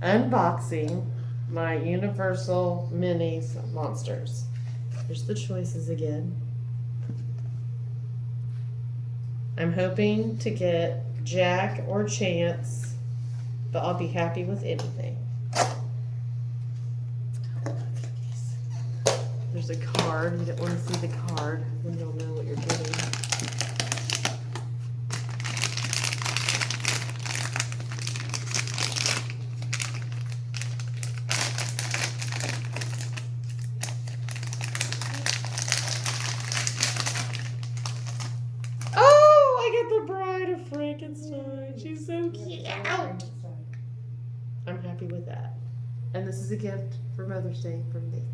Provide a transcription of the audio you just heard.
unboxing my Universal Minis Monsters. Here's the choices again. I'm hoping to get Jack or Chance, but I'll be happy with anything. There's a card. You don't want to see the card, then you'll know what you're getting. Oh, I get the Bride of Frankenstein. She's so cute. I'm happy with that. And this is a gift for Mother's Day from Macy.